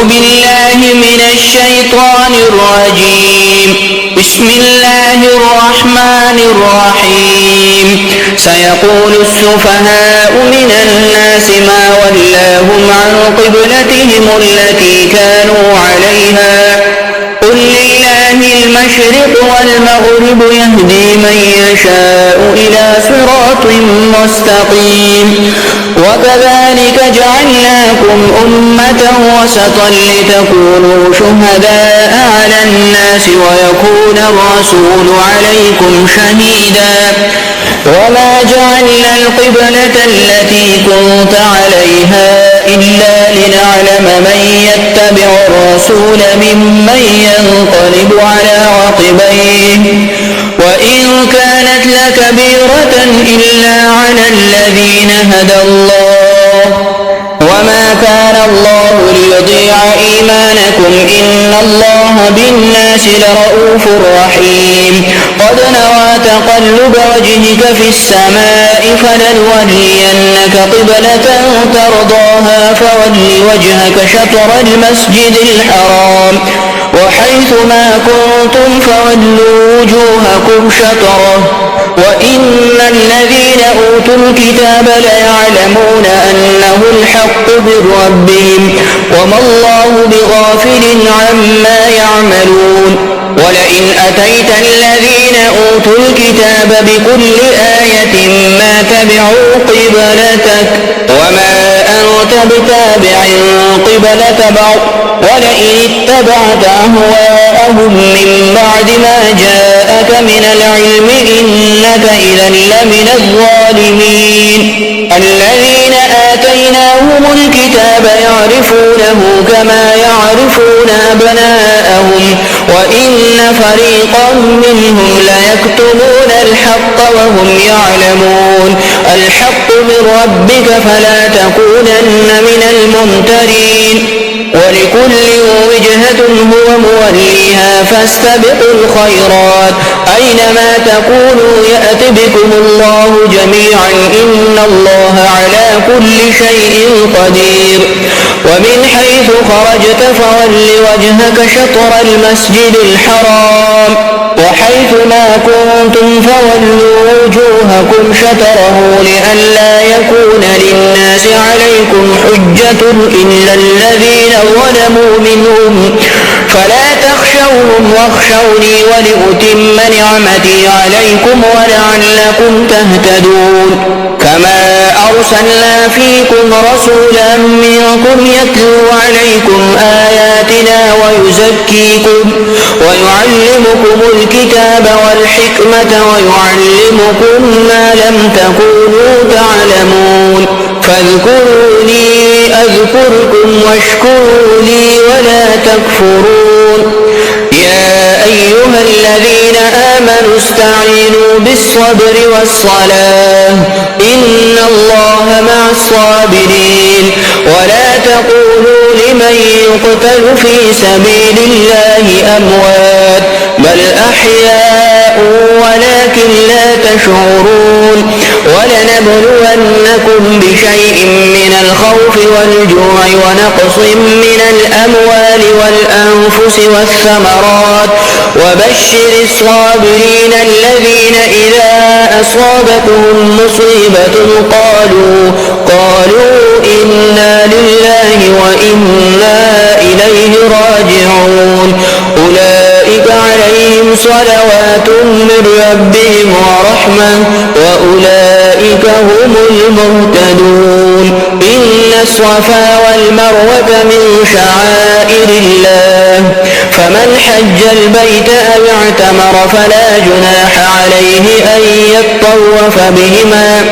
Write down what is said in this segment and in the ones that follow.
بالله من الشيطان الرجيم. بسم الله الرحمن الرحيم. سيقول السفهاء من الناس ما ولاهم عن قبلتهم التي كانوا عليها قل لله المشرق والمغرب يهدي من يشاء إلى صراط مستقيم. وكذلك جعلناكم أمة وسطا لتكونوا شهداء على الناس ويكون الرسول عليكم شهيدا. وما جعلنا القبلة التي كنت عليها إلا لنعلم من يتبع الرسول ممن ينقلب على عقبيه وإن كانت لكبيرة إلا على الذين هدى الله وما كان الله ليضيع إيمانكم إن الله بالناس لرؤوف رحيم. قد نرى تقلب وجهك في السماء فلنولينك قبلة ترضاها فول وجهك شطر المسجد الحرام وحيث ما كنتم فولوا وجوهكم شطره وإن الذين أوتوا الكتاب ليعلمون أنه الحق من ربهم وما الله بغافل عما يعملون. ولئن أتيت الذين أوتوا الكتاب بكل آية ما تبعوا قبلتك وما أنت بتابع قبلة بعض ولئن اتبعت أهواءهم من بعد ما جاءك من العلم إنك إذا لمن الظالمين. الذين آتيناهم الكتاب يعرفونه كما يعرفون أبناءهم وإن فريقا منهم ليكتمون الحق وهم يعلمون. الحق من ربك فلا تكونن من الممترين. ولكل وجهة هو موليها فاستبقوا الخيرات أينما تكونوا يأت بكم الله جميعا إن الله على كل شيء قدير. ومن حيث خرجت فول وجهك شطر المسجد الحرام وحيث ما كنتم فولوا وجوهكم شطره لئلا يكون للناس عليكم حجة إلا الذين ظلموا منهم فلا تخشوهم واخشوني ولأتم نعمتي عليكم ولعلكم تهتدون. كما أرسلنا فيكم رسولا منكم يتلو عليكم آياتنا ويزكيكم ويعلمكم الكتاب والحكمة ويعلمكم ما لم تكونوا تعلمون. فاذكروني أذكركم واشكروا لي ولا تكفرون. يا أيها الذين آمنوا استعينوا بالصبر والصلاة إن الله مع الصابرين. ولا تقولوا لمن يقتل في سبيل الله أموات بل أحياء ولكن لا تشعرون. ولنبلونكم بشيء من الخوف والجوع ونقص من الأموال والأنفس والثمرات وبشر الصابرين الذين إذا أصابتهم مصيبة قالوا إنا لله وإنا إليه راجعون. أولئك عليهم صلوات من ربهم ورحمة وأولئك هم المهتدون. إن الصفا والمروة من شعائر الله فمن حج البيت أو اعتمر فلا جناح عليه أن يطوف بهما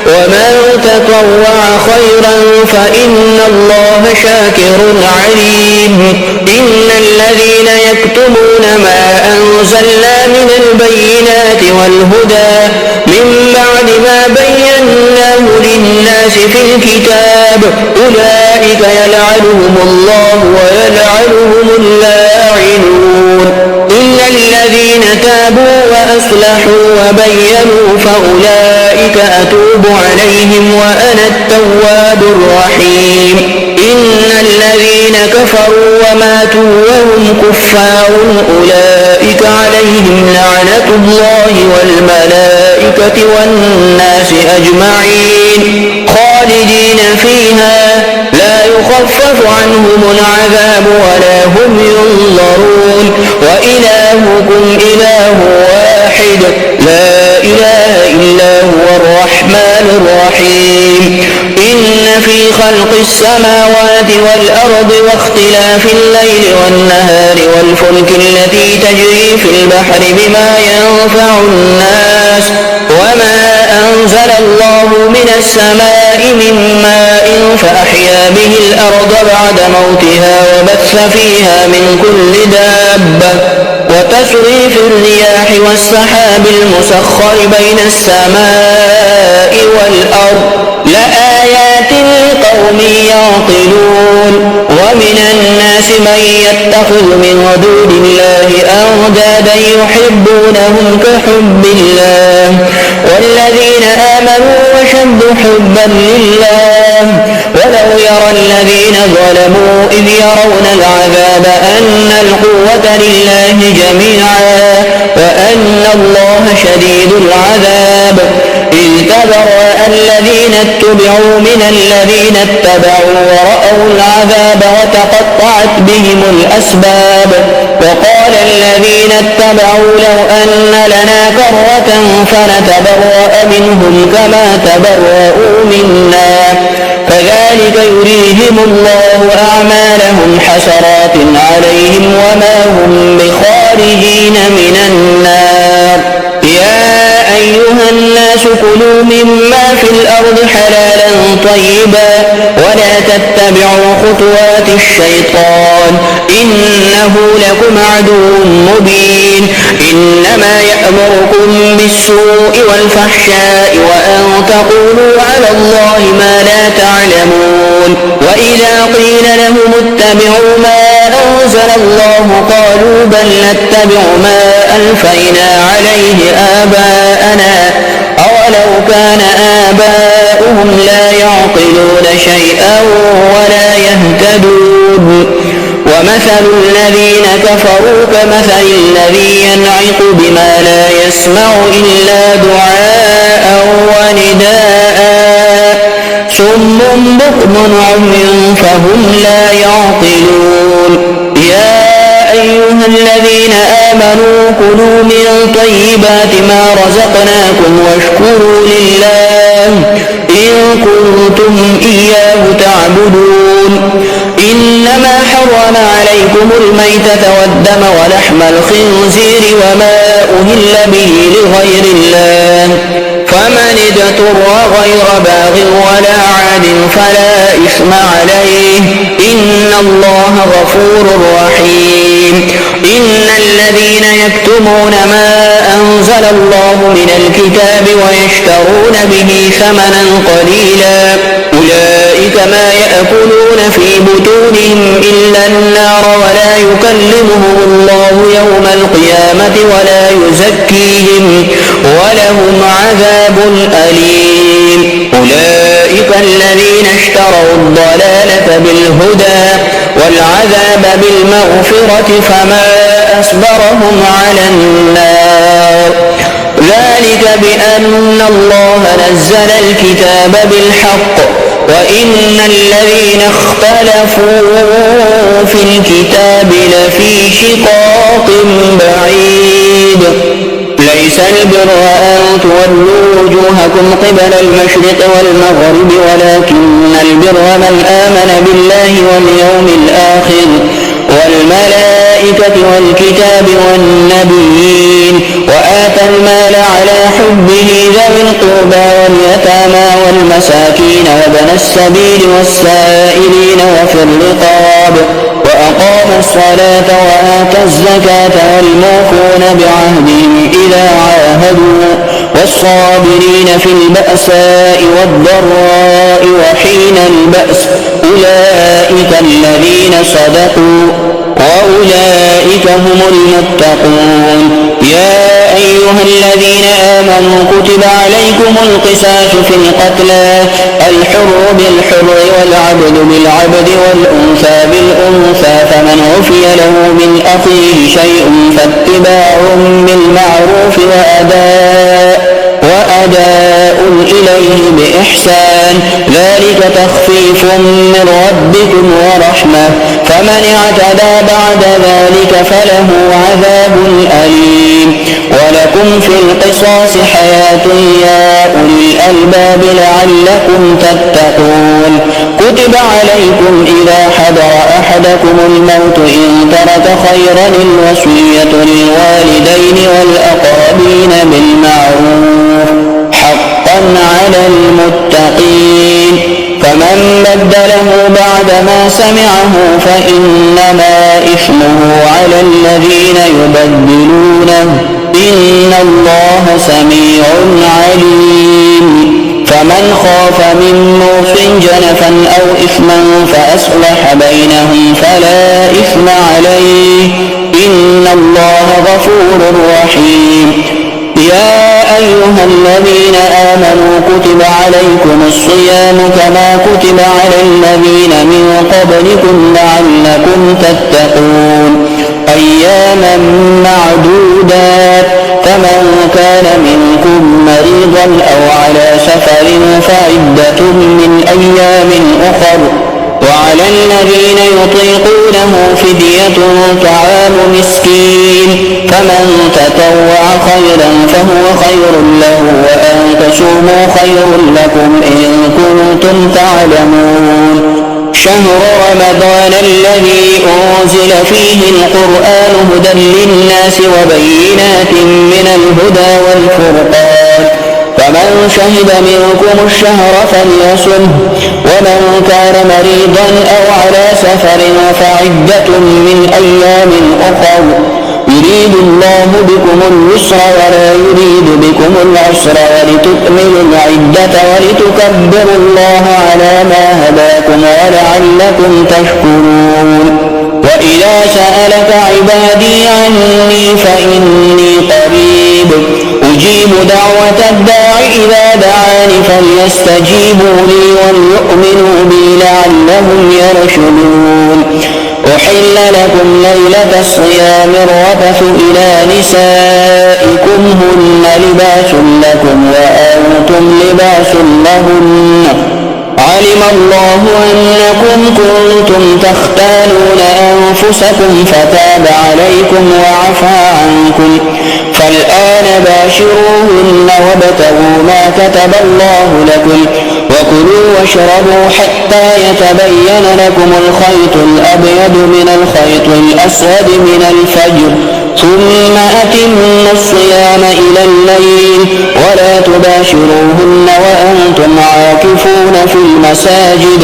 ومن تطوع خيرا فإن الله شاكر عليم. إن الذين يكتمون ما أنزلنا من البينات والهدى من بعد ما بيناه للناس في الكتاب أولئك يلعنهم الله ويلعنهم اللاعنون. إلا الذين تابوا وأصلحوا وبينوا فأولئك أتوب عليهم وأنا التواب الرحيم. إن الذين كفروا وماتوا وهم كفار أولئك عليهم لعنة الله والملائكة والناس أجمعين خالدين فيها لا يخفف عنهم العذاب ولا هم ينظرون وإلهكم إله واحد لا إله إلا هو الرحمن الرحيم إن في خلق السماوات والأرض واختلاف الليل والنهار والفلك التي تجري في البحر بما ينفع الناس وما أنزل الله من السماء من ماء فأحيا به الأرض بعد موتها وبث فيها من كل دابة وتصريف الرياح والسحاب المسخر بين السماء والأرض لآيات لقوم يعقلون ومن الناس من يتخذ من دون الله أندادا يحبونهم كحب الله والذين آمنوا وشد حبا لله ولو يرى الذين ظلموا إذ يرون العذاب أن القوة لله جميعا وأن الله شديد العذاب إذ تبرأ الذين اتبعوا من الذين اتبعوا ورأوا العذاب وتقطعت بهم الأسباب وقال الذين اتبعوا لو أن لنا كرة فنتبرأ منهم كما تبرأوا منا كذلك يريهم الله أعمالهم حسرات عليهم وما هم بخارجين من النار يا أيها الناس كلوا مما في الأرض حلالا طيبا ولا تتبعوا خطوات الشيطان إنه لكم عدو مبين إنما يأمركم بالسوء والفحشاء وأن تقولوا على الله ما لا تعلمون وإذا قيل لهم اتبعوا ما أنزل الله قالوا بل نتبع ما ألفينا عليه آباءنا أولو كان آباؤهم لا يعقلون شيئا ولا يهتدون ومثل الذين كفروا كمثل الذي ينعق بما لا يسمع إلا دعاء ونداء صم بكم عمي فهم لا يعقلون يا أيها الذين آمنوا كلوا من طيبات ما رزقناكم واشكروا لله إن كنتم إياه تعبدون إنما حرم عليكم الميتة والدم ولحم الخنزير وما أهل به لغير الله فمن اضطر غير باغ ولا عاد فلا إثم عليه إن الله غفور رحيم إن الذين يكتمون ما أنزل الله من الكتاب ويشترون به ثمنا قليلا أولئك ما يأكلون في بطونهم إلا النار ولا يكلمهم الله يوم القيامة ولا يزكيهم ولهم عذاب أليم أولئك الذين اشتروا الضلالة بالهدى والعذاب بالمغفرة فما أصبرهم على النار ذلك بأن الله نزل الكتاب بالحق وإن الذين اختلفوا في الكتاب لفي شقاق بعيد ليس البر أن تولوا وجوهكم قبل المشرق والمغرب ولكن البر من آمن بالله واليوم الآخر والملائكة والكتاب والنبيين وآتى المال على حبه ذوي القربى واليتامى والمساكين وابن السبيل والسائلين وفي الرقاب وأقام الصلاة وآتى الزكاة والموفون بعهدهم إذا عاهدوا والصابرين في البأساء والضراء وحين البأس أولئك الذين صدقوا وأولئك هم المتقون يا أيها الذين آمنوا كتب عليكم القصاص في القتلى الحر بالحر والعبد بالعبد والأنثى بالأنثى فمن عفي له من أخيه شيء فاتباع بالمعروف وأداء إليه بإحسان ذلك تخفيف من ربكم ورحمة فمن اعتدى بعد ذلك فله عذاب أليم ولكم في القصاص حياة يا أولي الألباب لعلكم تتقون كتب عليكم إذا حضر أحدكم الموت إن ترك خيرا الوصية للوالدين والأقربين بالمعروف حقا على المتقين فمن بدله بعدما سمعه فإنما إثمه على الذين يبدلونه إن الله سميع عليم فمن خاف من موص جنفا أو إثما فأصلح بينهم فلا إثم عليه إن الله غفور رحيم يا أيها الذين آمنوا كتب عليكم الصيام كما كتب على الذين من قبلكم لعلكم تتقون أياما معدودات فمن كان منكم مريضا أو على سفر فعدة من أيام أخر وعلى الذين يطيقونه فدية طعام مسكين فمن تطوع خيرا فهو خير له وأن تصوموا خير لكم إن كنتم تعلمون شهر رمضان الذي أنزل فيه القرآن هدى للناس وبينات من الهدى والفرقان فمن شهد منكم الشهر فليصمه ومن كان مريضا أو على سفر فعدة من أيام أخر يريد الله بكم اليسر ولا يريد بكم العسر ولتكملوا العدة ولتكبروا الله على ما هداكم ولعلكم تشكرون وإذا سألك عبادي عني فإني قريب أجيب دعوة الداع إذا دعاني فليستجيبوا لي وليؤمنوا بي لعلهم يرشدون أحل لكم ليلة الصيام الرفث إلى نسائكم هن لباس لكم وأنتم لباس لهن علم الله أنكم كنتم تختانون أنفسكم فتاب عليكم وعفى عنكم فالآن باشروهن وابتغوا ما كتب الله لكم وكلوا واشربوا حتى يتبين لكم الخيط الأبيض من الخيط الأسود من الفجر ثم أتموا الصيام إلى الليل ولا تباشروهن وأنتم عاكفون في المساجد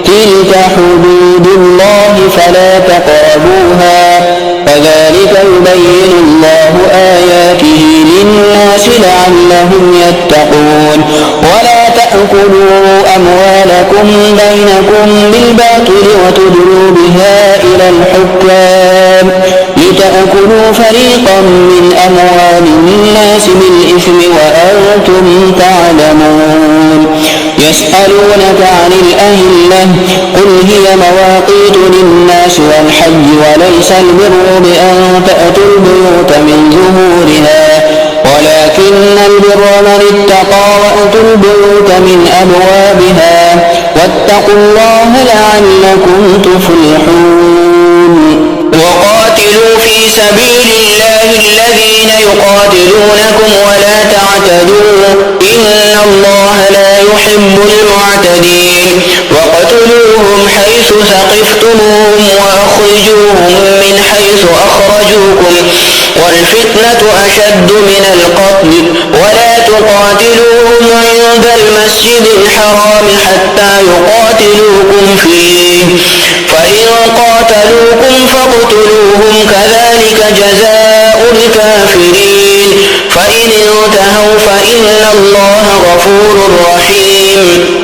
تلك حدود الله فلا تقربوها كذلك يبين الله آياته للناس لعلهم يتقون ولا تأكلوا أموالكم بينكم بالباطل وتدلوا بها إلى الحكام لتأكلوا فريقا من أموال الناس بالإثم وأنتم تعلمون يسألونك عن الأهلة قل هي مواقيت للناس والحج وليس البر بأن تأتوا البيوت من ظهورها ولكن البر من اتقى وأتوا البيوت من أبوابها واتقوا الله لعلكم تفلحون وقاتلوا في سبيل الله الذين يقاتلونكم ولا تعتدوا إن الله لا يحب المعتدين وقتلوهم حيث ثقفتموهم وأخرجوهم من حيث أخرجوكم والفتنة أشد من القتل ولا تقاتلوهم عند المسجد الحرام حتى يقاتلوكم فيه فإن قاتلوكم فاقتلوهم كذلك جزاء الكافرين فإن انتهوا فإن الله غفور رحيم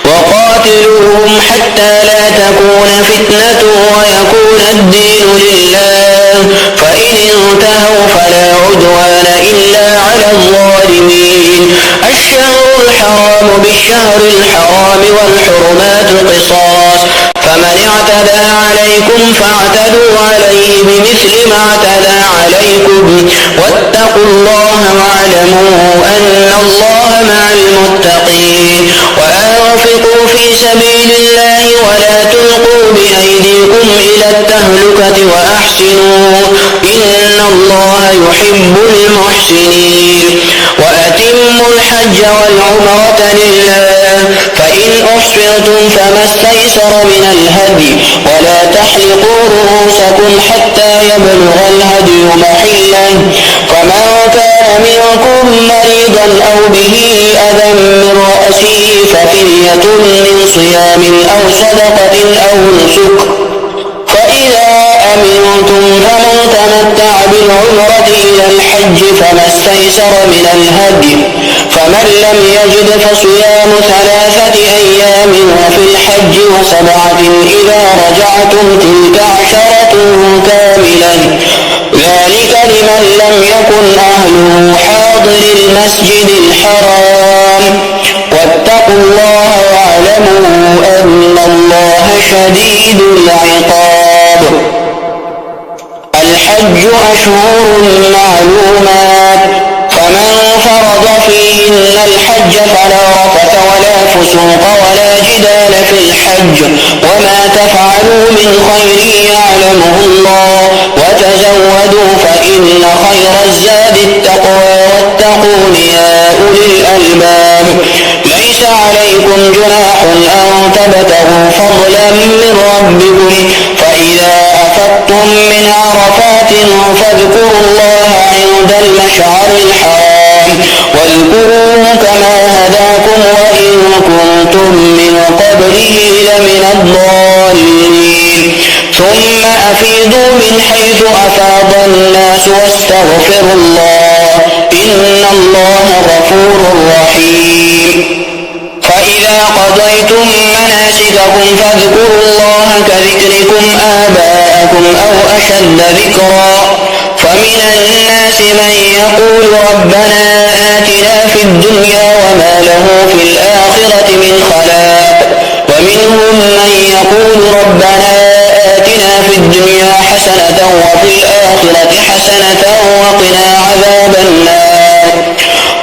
وقاتلوهم حتى لا تكون فتنة ويكون الدين لله فإن انتهوا فلا عدوان إلا على الظالمين الشهر الحرام بالشهر الحرام والحرمات قصاص فمن اعتدى على عليكم فاعتدوا عليه بمثل ما اعتدى عليكم واتقوا الله واعلموا أن الله مع المتقين وأنفقوا في سبيل الله ولا تلقوا بأيديكم إلى التهلكة وأحسنوا إن الله يحب المحسنين وأتموا الحج والعمرة لله فإن أحصرتم فما استيسر من الهدي ولا تحلقوا رؤوسكم حتى يبلغ الهدي محله فمن كان منكم مريضا أو به أذى من رأسه ففدية من صيام أو صدقة أو نسك فإذا أمنتم فمن تمتع بالعمرة إلى الحج فما استيسر من الهدي فمن لم يجد فصيام 3 أيام وفي الحج و7 إذا رجعتم تلك 10 كاملة ذلك لمن لم يكن أهله حاضر المسجد الحرام واتقوا الله واعلموا أن الله شديد العقاب الحج أشهر معلومات فمن فرض فيهن الحج فلا رفث ولا فسوق ولا جدال في الحج وما تفعلوا من خير يعلمه الله وتزودوا فإن خير الزاد التقوى واتقون يا أولي الألباب ليس عليكم جناح أن تبتغوا فضلا من ربكم فإذا أفضتم من عرفات فاذكروا الله عند المشعر الحرام واذكروه كما هداكم وإن كنتم من قبله لمن الضالين ثم أفيضوا من حيث أفاض الناس واستغفروا الله إن الله غفور رحيم فإذا قضيتم مناسككم فاذكروا الله كذكركم آباءكم أو أشد ذكرا فمن الناس من يقول ربنا آتنا في الدنيا وما له في الآخرة من خلاق ومنهم من يقول ربنا آتنا في الدنيا حسنة وفي الآخرة حسنة وقنا عذاب النار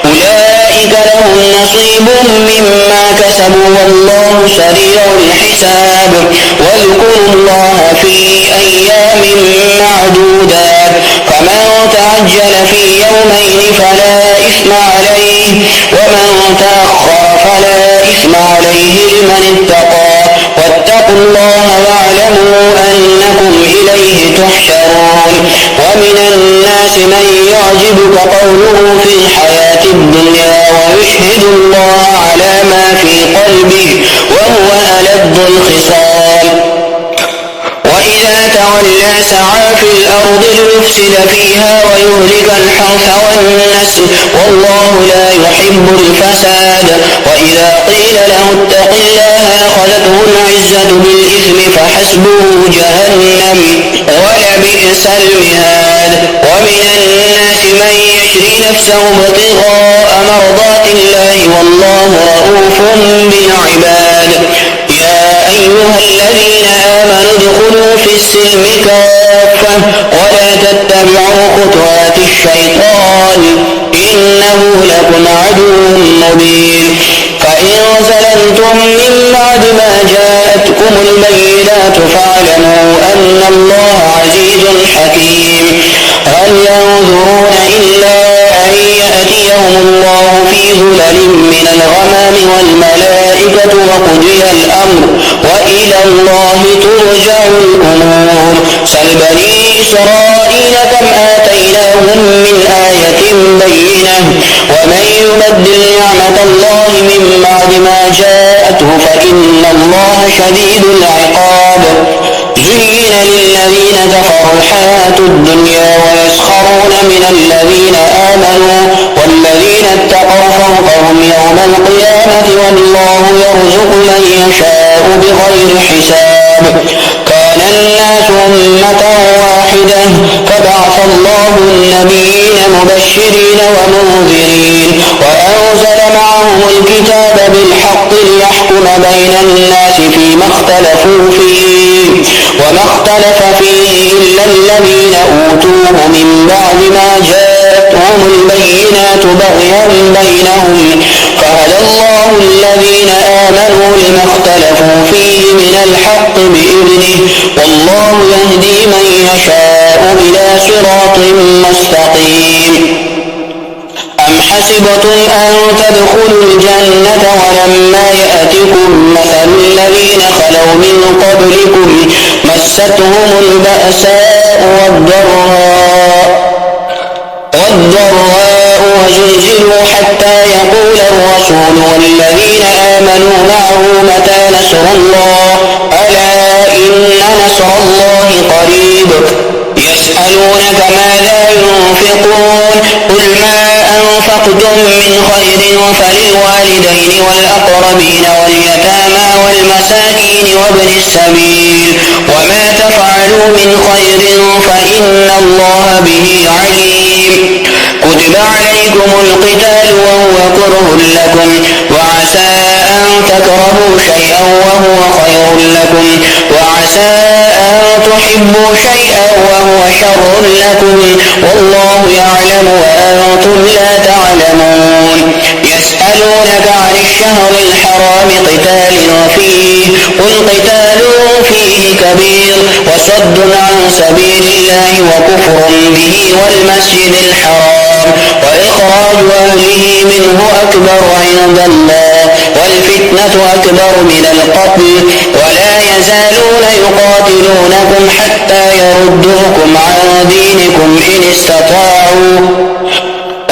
أولئك لهم نصيب مما كسبوا والله سريع الحساب واذكروا الله في أيام معدودات فمن تعجل في يومين فلا إثم عليه ومن تأخر فلا إثم عليه لمن اتقى واتقوا الله واعلموا أنكم إليه تحشرون ومن الناس من يعجبك قوله في الحياة الدنيا ويشهد الله على ما في قلبه وهو ألد الخصام وإذا تولى سعى في الأرض ليفسد فيها ويهلك الحرث والنسل والله لا يحب الفساد وإذا قيل له اتق الله أخذته العزة بالإثم فحسبه جهنم ولبئس المهاد ومن الناس من يشري نفسه ابتغاء مرضات الله والله رؤوف بالعباد يا أيها الذين آمنوا ادخلوا في السلم كافة ولا تتبعوا خطوات الشيطان إنه لكم عدو مبين فإن ظلمتم من بعد ما جاءتكم البينات فاعلموا أن الله عزيز حكيم هل ينظرون إلا أن يأتيهم الله في ظلل من الغمام والملائكة وقضي الأمر وإلى الله ترجع الأمور سل بني إسرائيل كم آتيناهم من آية بينة ومن يبدل نعمة الله من بعد ما جاءته فإن الله شديد العقاب زين للذين كفروا الحياة الدنيا ويسخرون من الذين آمنوا والذين اتقوا فوقهم يوم القيامة والله يرزق من يشاء بغير حساب كان الناس أمة واحدة فبعث الله النبيين مبشرين ومنذرين وأنزل معهم الكتاب بالحق ليحكم بين الناس فيما اختلفوا فيه وما الذين أوتوه من بعد ما جاءتهم البينات بغيا بينهم فهدى الله الذين آمنوا لما اختلفوا فيه من الحق بإذنه والله يهدي من يشاء إلى صراط مستقيم. أم حسبتم أن تدخلوا الجنة ولما يأتكم مثل الذين خلوا من قبلكم مستهم البأساء والضراء وزلزلوا حتى يقول الرسول والذين آمنوا معه متى نصر الله ألا إن نصر الله قريب. يسألونك ماذا ينفقون قل ما أنفقتم من خير فللوالدين والأقربين واليتامى والمساكين وابن السبيل وما تفعلوا من خير فإن الله به عليم. كتب عليكم القتال وهو كره لكم وعسى أن تكرهوا شيئا وهو خير لكم وعسى أن تحبوا شيئا وهو شر لكم والله يعلم وأنتم لا تعلمون. يسألونك عن الشهر الحرام قتال فيه قل قتال فيه كبير وصد عن سبيل الله وكفر به والمسجد الحرام وإخراج أهله منه أكبر عند الله والفتنة أكبر من القتل ولا يزالون يقاتلونكم حتى يردوكم عن دينكم إن استطاعوا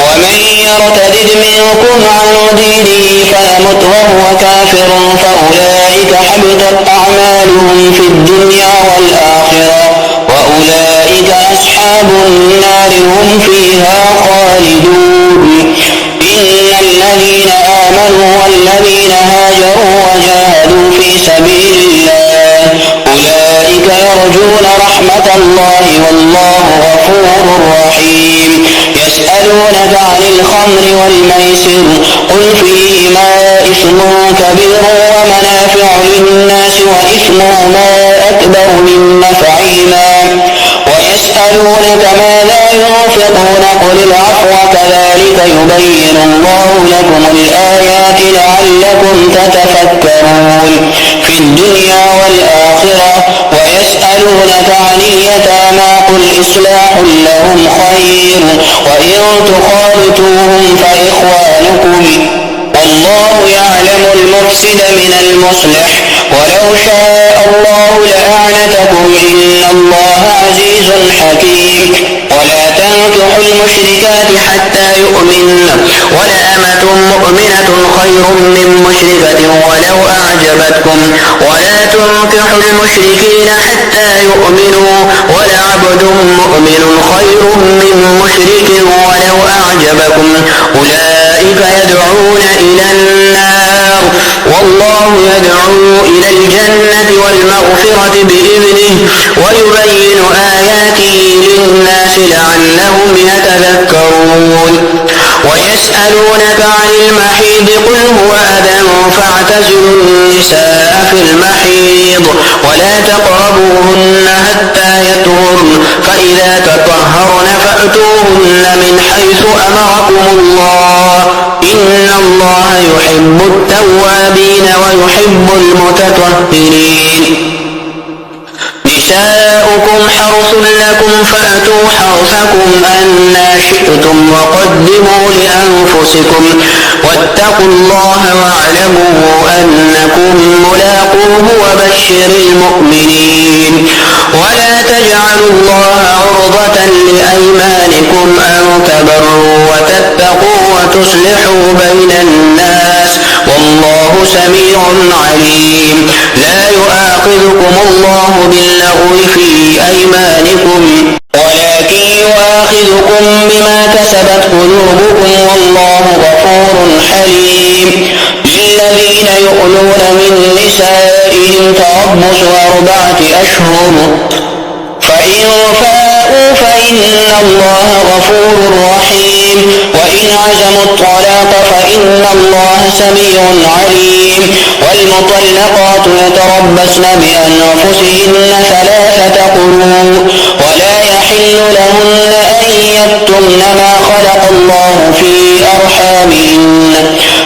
ومن يرتد منكم عن دينه فيمت وهو كافر فأولئك حبطت أعمالهم في الدنيا والآخرة وأولئك أصحاب النار هم فيها خالدون. إن الذين آمنوا والذين هاجروا وجاهدوا في سبيل الله أولئك يرجون رحمة الله والله غفور رحيم. يسألونك عن الخمر والميسر قل فيهما إثم كبير ومنافع للناس وإثمهما أكبر من نفعهما ويسألونك ماذا ينفقون قل العفو كذلك يبين الله لكم الآيات لعلكم تتفكرون في الدنيا والآخرة. ويسألونك عن اليتامى قل إصلاح لهم خير وإن تخالطوهم فإخوانكم والله يعلم المفسد من المصلح ولو شاء الله لأعنتكم إن الله عزيز حكيم. ولا تنكحوا المشركات حتى يؤمن ولأمة مؤمنة خير من مشركة ولو أعجبتكم ولا تنكحوا المشركين حتى يؤمنوا ولعبد مؤمن خير من مشرك ولو أعجبكم أولئك يدعون إلى النار والله يدعو إلى الجنة والمغفرة بإذنه ويبين آياته للناس لعلهم يتذكرون. ويسألونك عن المحيض قل هو أذى فاعتزلوا النساء في المحيض ولا تقربوهن حتى يطهرن فإذا تطهرن فأتوهن من حيث أمركم الله إن الله يحب التوابين ويحب المتطهرين. نساؤكم حرث لكم فأتوا حرثكم أنى شئتم وقدموا لأنفسكم واتقوا الله واعلموا أنكم ملاقوه وبشر المؤمنين. ولا تجعلوا الله عرضة لأيمانكم أن تبروا وتتقوا وتصلحوا بين الناس والله سميع عليم. لا يؤاخذكم الله باللغو في أيمانكم ولكن يؤاخذكم بما كسبت قلوبكم والله غفور حليم. للذين يؤلون من نسائهم تربص 4 أشهر فإن فاءوا فإن الله غفور رحيم وإن عزموا الطلاق فإن الله سميع عليم. والمطلقات يتربصن بأنفسهن 3 قروء ولا لهن أن يكتمن ما خلق الله في أرحامهن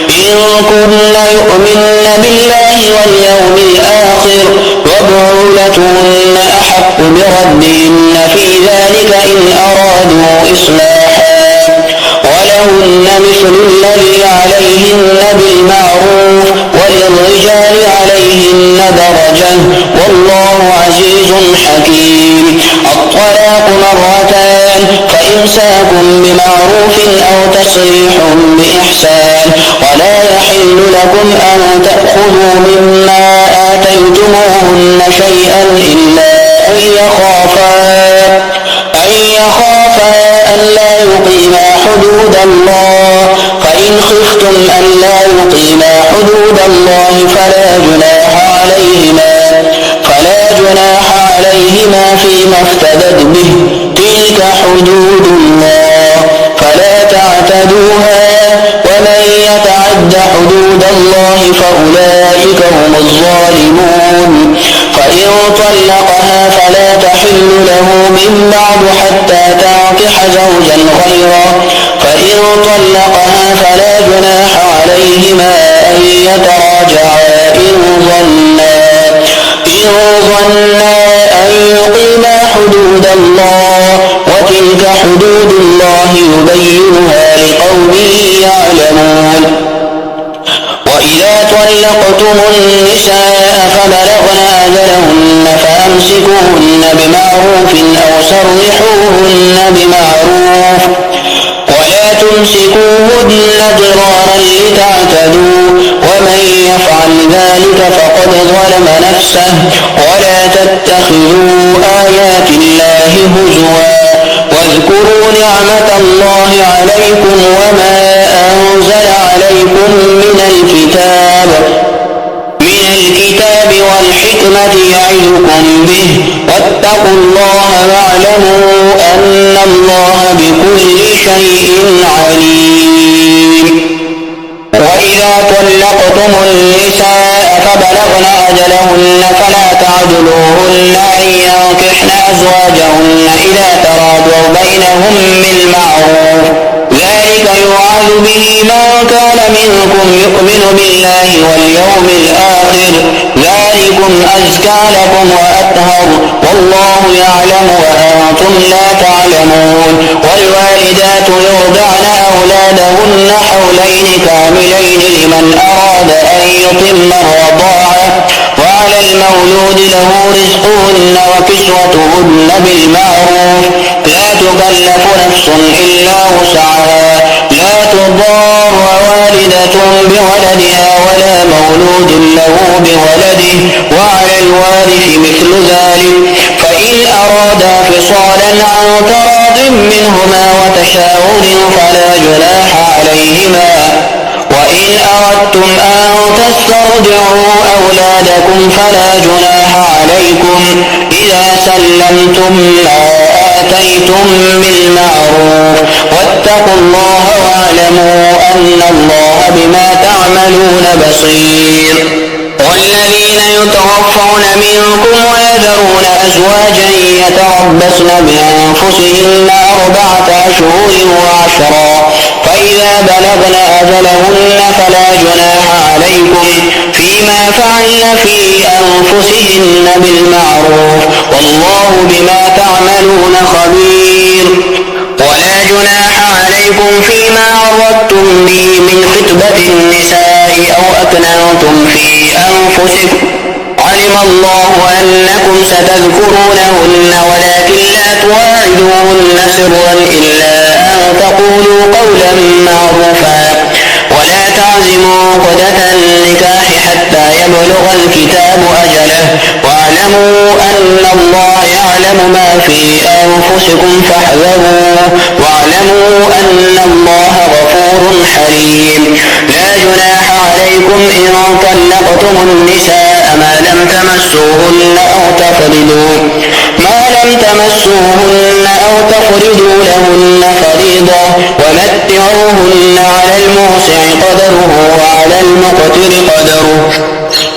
إن كن يؤمن بالله واليوم الآخر وبعولتهن أحق بردهن في ذلك إن أرادوا إصلاحا ولهن مثل الذي عليهن بالمعروف وللرجال عليهن درجة والله عزيز حكيم. الطلاق مرتان فإمساك بمعروف أو تسريح بإحسان ولا يحل لكم أن تأخذوا مما آتيتموهن شيئا إلا أن يخافا ألا يقيما حدود الله فإن خفتم ألا يقيما حدود الله فلا جناح عليهما فيما افتدت به تلك حدود الله فلا تعتدوها ومن يتعد حدود الله فأولئك هم الظالمون. فإن طلقها فلا تحل له من بعد حتى تنكح زوجا غيره فإن طلقها فلا جناح عليهما أن يتراجعا إن ظنا أن يقيما حدود الله وتلك حدود الله يبينها لقوم يعلمون. وإذا طلقتم النساء فبلغن أجلهن فأمسكوهن بمعروف أو سرحوهن بمعروف ولا تمسكوهن ضرارا لتعتدوا ومن يفعل ذلك فقد ظلم نفسه ولا تتخذوا آيات الله هزوا واذكروا نعمة الله عليكم وما أنزل عليكم من الكتاب والحكمة يعظكم به واتقوا الله واعلموا أن الله بكل شيء عليم. وإذا طلقتم النساء فبلغن أجلهن فلا تعضلوهن أن ينكحن أزواجهن إذا تراضوا بينهم بالمعروف ذلك يوعظ به من كان منكم يؤمن بالله واليوم الآخر ذلكم أزكى لكم وأطهر والله يعلم وأنتم لا تعلمون. والوالدات يرضعن أولادهن حولين كاملين لمن أراد أن يتم الرضاعة وعلى المولود له رزقهن وكسوتهن بالمعروف لا تكلف نفس إلا وسعها لا تضار والدة بولدها ولا مولود له بولده وعلى الوارث مثل ذلك فإن أرادا فصالا عن تراض منهما وتشاور فلا جناح عليهما. وإن أردتم أن تسترضعوا أولادكم فلا جناح عليكم إذا سلمتم ما آتيتم بالمعروف واتقوا الله واعلموا أن الله بما تعملون بصير. والذين يتوفون منكم ويذرون أزواجا يتربصن بأنفسهن 4 أشهر وعشرا فإذا بلغن أجلهن فلا جناح عليكم فيما فعلن في أنفسهن بالمعروف والله بما تعملون خبير. ولا جناح عليكم فيما عرضتم به من خطبة النساء أو أكننتم في أنفسكم علم الله أنكم ستذكرونهن ولكن لا تواعدوهن سرا إلا أن تقولوا قولا معروفا ولا تعزموا عقدة النكاح حتى يبلغ الكتاب أجله واعلموا أن الله يعلم ما في أنفسكم فاحذروه واعلموا أن الله غفور حليم. لا جناح عليكم إن طلقتم النساء ما لم تمسوهن أو تفرضوا لهن فريضة ومتعوهن على الموسع قدره وعلى المقتر قدره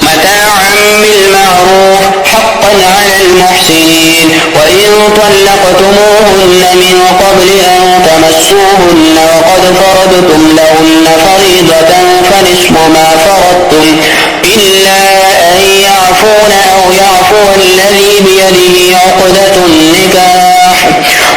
متاعا بالمعروف حقا على المحسنين. وإن إن طلقتموهن من قبل أن تمسوهن وقد فرضتم لهن فريضة فنصف ما فرضتم إلا أن يعفون أو يعفو الذي بيده عقدة النكاح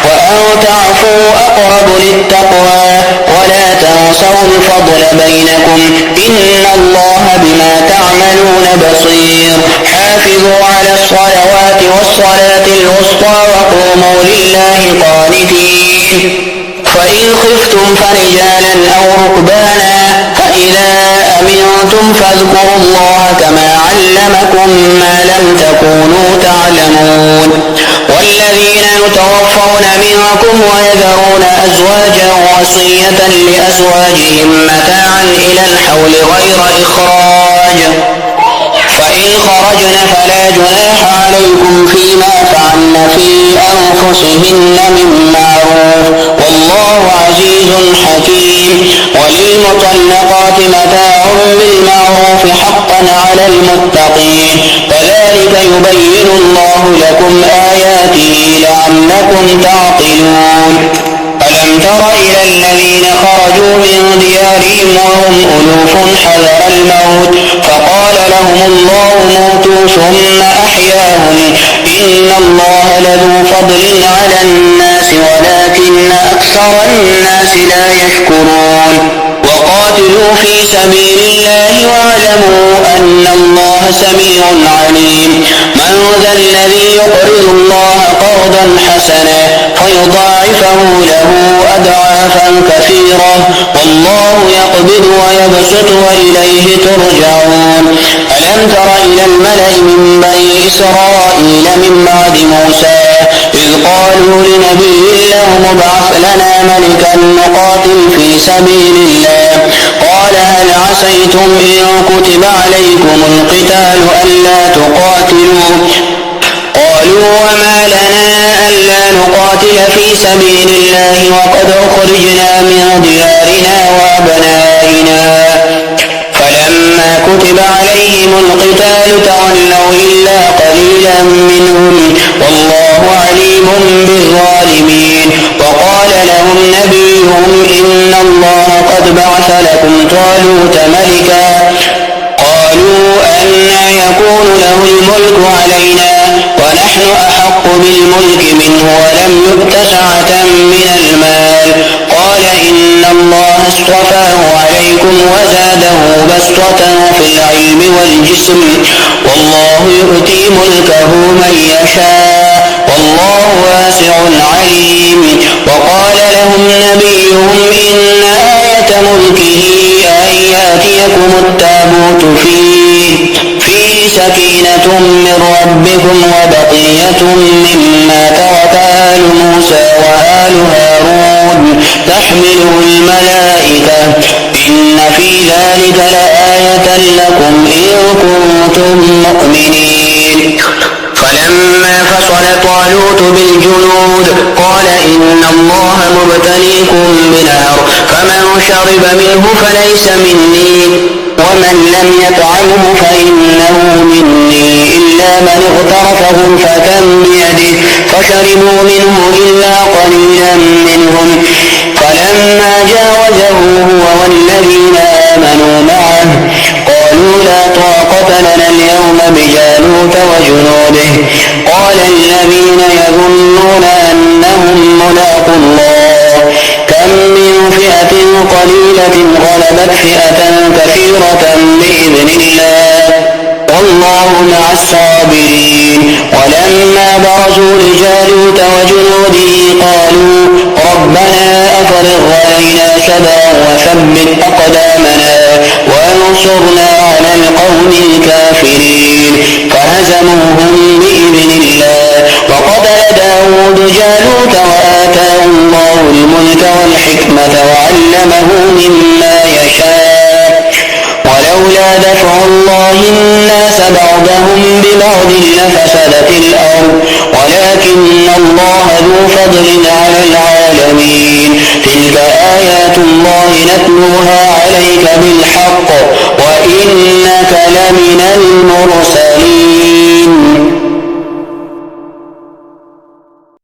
وأن تعفوا أقرب للتقوى ولا تنسوا الفضل بينكم إن الله بما تعملون بصير حافظوا على الصلوات والصلاة الوسطى وقوموا لله قانتين فإن خفتم فرجالا أو ركبانا فإذا أمنتم فاذكروا الله كما علمكم ما لم تكونوا تعلمون والذين يتوفون منكم ويذرون أزواجا وصية لأزواجهم متاعا إلى الحول غير إخراج فإن خرجن فلا جناح عليكم فيما فعلن في أنفسهن من معروف والله عزيز حكيم وللمطلقات متاع بالمعروف حقا على المتقين كذلك يبين الله لكم آياته لعلكم تعقلون ألم تر إلى الذين خرجوا من ديارهم وهم ألوف حذر الموت فقال لهم الله موتوا ثم أحياهم إن الله لذو فضل على الناس ولكن أكثر الناس لا يشكرون وقاتلوا في سبيل الله واعلموا أن الله سميع عليم من ذا الذي يقرض الله قرضا حسنا فيضاعفه له أضعافا كثيرة والله يقبض ويبسط وإليه ترجعون ألم تر إلى الملأ من بني إسرائيل من بعد موسى إذ قالوا لنبي له ابعث لنا ملكا نقاتل في سبيل الله قال هل عسيتم إن كتب عليكم القتال ألا تقاتلوا قالوا وما لنا ألا نقاتل في سبيل الله وقد أخرجنا من ديارنا وأبنائنا فلما كتب عليهم القتال تولوا إلا قليلا منهم والله عليم بالظالمين وقال لهم نبيهم إن الله قد بعث لكم طالوت ملكا قالوا أنى يكون له الملك علينا ونحن أحق بالملك منه ولم يؤت سعة من المال قال إن الله اصطفاه عليكم وزاده بسطة في العلم والجسم والله يؤتي ملكه من يشاء والله واسع عليم وقال لهم نبيهم إن آية ملكه أن يأتيكم التابوت فيه سكينة من ربكم وبقية مما ترك آل موسى وآل هارون تحمله الملائكة إن في ذلك لآية لكم إن كنتم مؤمنين فلما فصل طالوت بالجنود قال إن الله مبتليكم بنهر فمن شرب منه فليس مني ومن لم يطعمه فإنه مني إلا من اغترف غرفة بيده فشربوا منه إلا قليلا منهم فلما جاوزه هو والذين آمنوا معه قالوا لا طاقة لنا اليوم بجالوت وجنوده قال الذين يظنون أنهم ملاقو الله كم من فئة قليلة غلبت فئة كثيرة بإذن الله والله مع الصابرين ولما برزوا لجالوت وجنوده قالوا ربنا أفرغ علينا صبرا وثبت أقدامنا وانصرنا على القوم الكافرين فهزموهم بإذن الله وقتل داود جالوت وآتاه الله الملك والحكمة وعلمه مما يشاء ولولا دفع الله الناس بعضهم ببعض لفسدت الأرض ولكن الله ذو فضل على العالمين تلك آيات الله نتلوها عليك بالحق وإنك لمن المرسلين